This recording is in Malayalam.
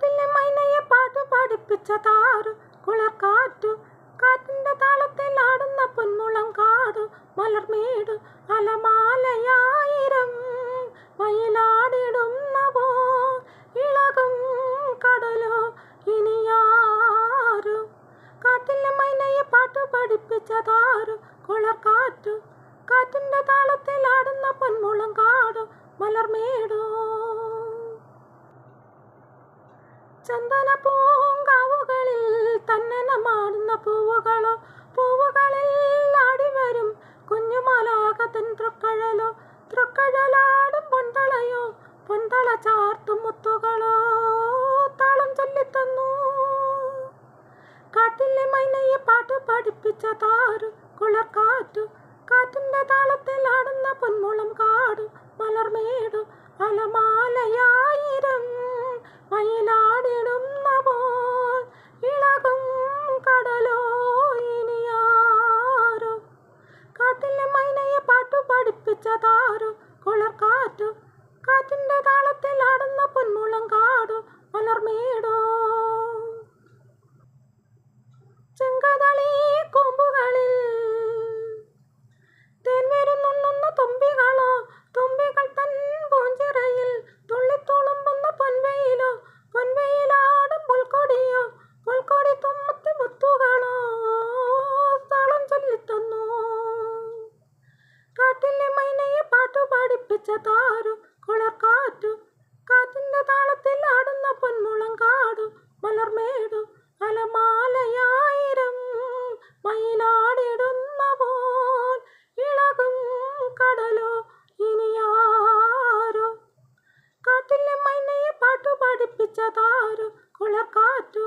കാട്ടിലെ മൈനയെ പാട്ടു പഠിപ്പിച്ചതാരു കുളിർക്കാറ്റു കാറ്റിന്റെ താളത്തിൽ ആടുന്ന പൊന്മുളം കാടു മലർമേടു അലമാലയായിരം മയിലാടിടുന്നവോ ഇളകും കടലോ ഇനിയാരു കാട്ടിലെ മൈനയെ പാട്ടു പഠിപ്പിച്ചതാരു കുളിർക്കാറ്റു കാറ്റിന്റെ താളത്തിൽ ആടുന്ന പൊന്മുളം കാടു മലർമേടോ ചന്ദന പൂങ്കാവുകളിൽ തന്നനമാടുന്ന പൂവുകളോ പൂവുകളിൽ ആടിവരും കുഞ്ഞുമാലാകതൻ തൃക്കഴലോ തൃക്കഴലാടും പൊന്തളയോ പൊന്തള ചാർത്തും മുത്തുകളോ താളം ചൊല്ലിത്തന്നു കാട്ടിലെ മൈനയെ പാട്ടു പഠിപ്പിച്ചതാരു കുളിർക്കാറ്റു കാറ്റിന്റെ താളത്തിൽ ആടുന്ന പൊന്മുളം കാടു മലർമേടു അലമാലയായിരം മയിലാടിടുന്നപ്പോൾ ഇളകും കടലോ ഇനിയാരോ കാട്ടിലെ മൈനയെ പാട്ടു പഠിപ്പിച്ചതാരു കുളിർക്കാറ്റു കാറ്റിന്റെ താളത്തിൽ ആടുന്ന പൊന്മുളം കാടു മലർമേടോ ചെങ്കതളി കൊമ്പുകളിൽ തേൻ വരുന്നുണ്ണുന്ന തുമ്പികളോ തുമ്പികൾ തൻ പൂഞ്ചിറയിൽ തുള്ളിത്തുളുമ്പുന്ന പൊൻവെയിലോ പൊൻവെയിലാടും പുൽക്കൊടിയോ പുൽക്കൊടി തുമ്മത്തി മുത്തുകളോ താളം ചൊല്ലിത്തന്നു കാട്ടിലെ മൈനയെ പാട്ടു പഠിപ്പിച്ചതാരു കുളിർക്കാറ്റു കാറ്റിന്റെ താളത്തിൽ ആടുന്ന പൊന്മുളം കാടു മലർമേടു അലമാലയായിരം മയിലാടിടുന്നപ്പോൾ ഇളകും കടലോ ഇനിയാരോ കാട്ടിലെ മൈനയെ പാട്ടു പഠിപ്പിച്ചതാരു കുളിർക്കാറ്റു